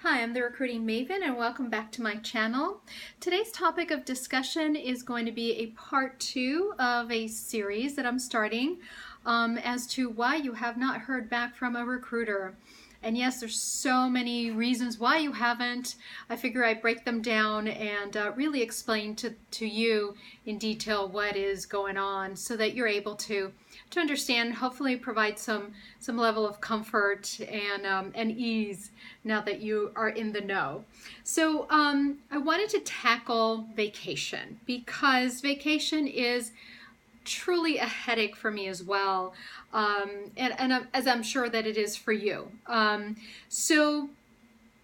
Hi, I'm the Recruiting Maven and welcome back to my channel. Today's topic of discussion is going to be a part 2 of a series that I'm starting as to why you have not heard back from a recruiter. And yes, there's so many reasons why you haven't. I figure I break them down and really explain to you in detail what is going on so that you're able to understand, hopefully provide some level of comfort and ease now that you are in the know. So I wanted to tackle vacation because vacation is truly a headache for me as well, and as I'm sure that it is for you. So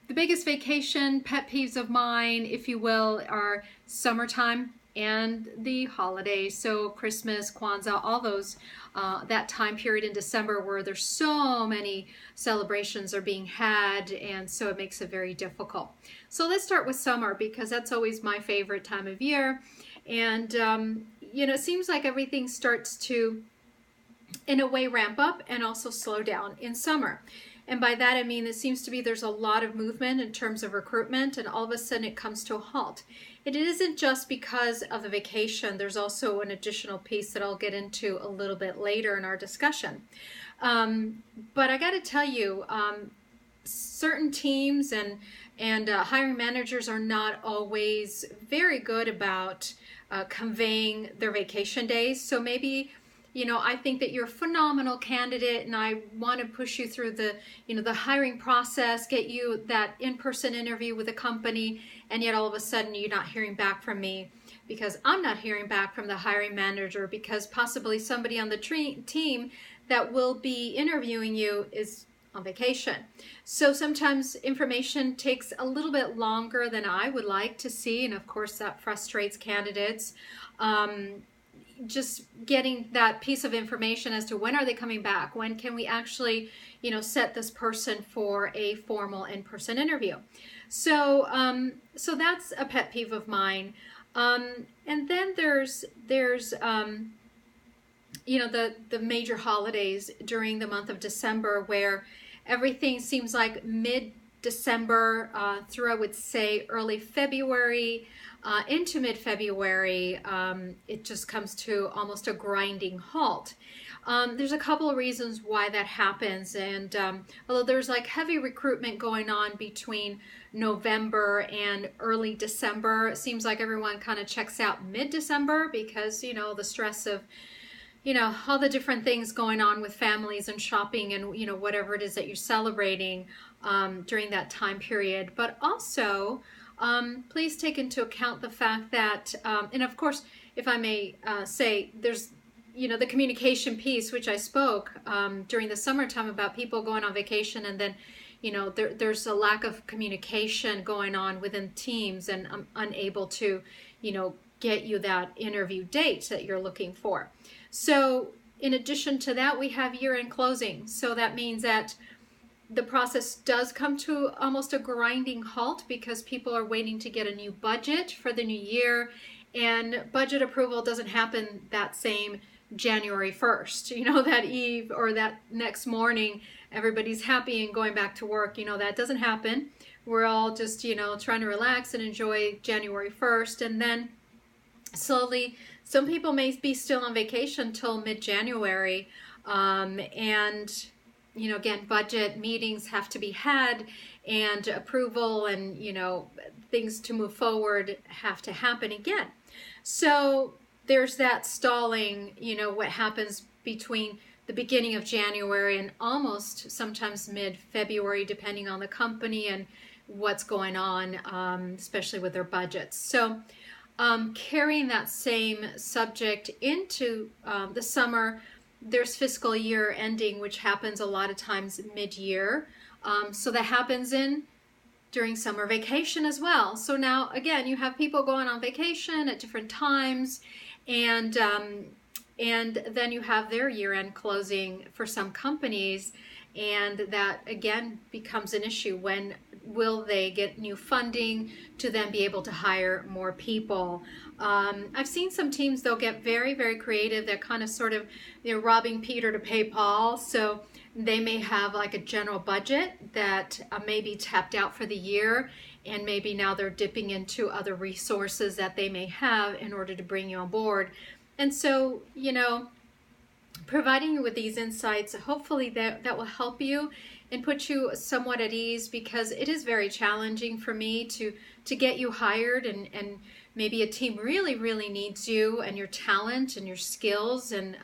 the biggest vacation pet peeves of mine, if you will, are summertime and the holidays. So Christmas, Kwanzaa, all those, that time period in December where there's so many celebrations are being had, and so it makes it very difficult. So let's start with summer because that's always my favorite time of year. And you know, it seems like everything starts to, in a way, ramp up and also slow down in summer. And by that I mean it seems to be there's a lot of movement in terms of recruitment, and all of a sudden it comes to a halt. It isn't just because of the vacation. There's also an additional piece that I'll get into a little bit later in our discussion. But I got to tell you, certain teams and hiring managers are not always very good about conveying their vacation days. So maybe, you know, I think that you're a phenomenal candidate and I want to push you through the, you know, the hiring process, get you that in-person interview with a company, and yet all of a sudden you're not hearing back from me because I'm not hearing back from the hiring manager because possibly somebody on the team that will be interviewing you is on vacation. So sometimes information takes a little bit longer than I would like to see, and of course that frustrates candidates. Just getting that piece of information as to when are they coming back, when can we actually, you know, set this person for a formal in-person interview. So so that's a pet peeve of mine. And then there's you know, the major holidays during the month of December where everything seems like mid-December through, I would say, early February into mid-February, it just comes to almost a grinding halt. There's a couple of reasons why that happens, and although there's like heavy recruitment going on between November and early December, it seems like everyone kind of checks out mid-December because, you know, the stress of, you know, all the different things going on with families and shopping and, you know, whatever it is that you're celebrating during that time period. But also, please take into account the fact that, and of course, if I may say, there's, you know, the communication piece, which I spoke during the summertime about people going on vacation, and then, you know, there's a lack of communication going on within teams, and I'm unable to, you know, get you that interview date that you're looking for. So in addition to that, we have year-end closing. So that means that the process does come to almost a grinding halt because people are waiting to get a new budget for the new year, and budget approval doesn't happen that same January 1st. You know, that eve or that next morning, everybody's happy and going back to work. You know, that doesn't happen. We're all just, you know, trying to relax and enjoy January 1st, and then slowly, some people may be still on vacation till mid-January, and, you know, again, budget meetings have to be had, and approval and, you know, things to move forward have to happen again. So there's that stalling, you know, what happens between the beginning of January and almost sometimes mid-February, depending on the company and what's going on, especially with their budgets. So carrying that same subject into the summer, there's fiscal year ending, which happens a lot of times mid-year. So that happens during summer vacation as well. So now, again, you have people going on vacation at different times, and then you have their year-end closing for some companies, and that, again, becomes an issue. When will they get new funding to then be able to hire more people? I've seen some teams, they'll get very, very creative. They're kind of sort of, you know, robbing Peter to pay Paul. So They may have like a general budget that may be tapped out for the year, and maybe now they're dipping into other resources that they may have in order to bring you on board. And so, providing you with these insights, hopefully that will help you and put you somewhat at ease, because it is very challenging for me to get you hired, and maybe a team really needs you and your talent and your skills and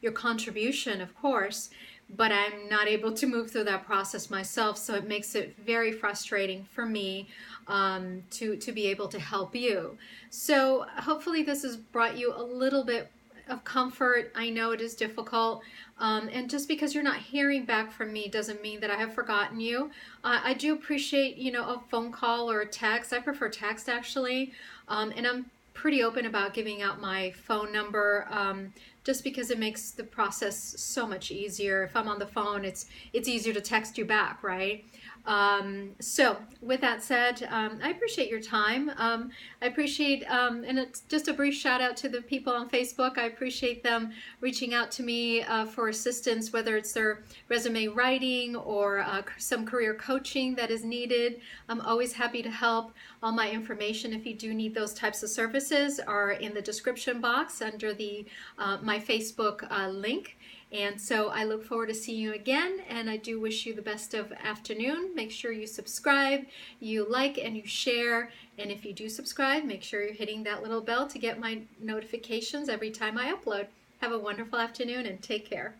your contribution, of course, but I'm not able to move through that process myself, so it makes it very frustrating for me to be able to help you. So hopefully this has brought you a little bit of comfort. I know it is difficult, and just because you're not hearing back from me doesn't mean that I have forgotten you. I do appreciate, a phone call or a text. I prefer text, actually, and I'm pretty open about giving out my phone number, just because it makes the process so much easier. If I'm on the phone, it's easier to text you back, right? So with that said, I appreciate your time. I appreciate, and it's just a brief shout out to the people on Facebook. I appreciate them reaching out to me for assistance, whether it's their resume writing or some career coaching that is needed. I'm always happy to help. All my information, if you do need those types of services, are in the description box under the my Facebook link. And so I look forward to seeing you again, and I do wish you the best of afternoon. Make sure you subscribe, you like, and you share. And if you do subscribe, make sure you're hitting that little bell to get my notifications every time I upload. Have a wonderful afternoon and take care.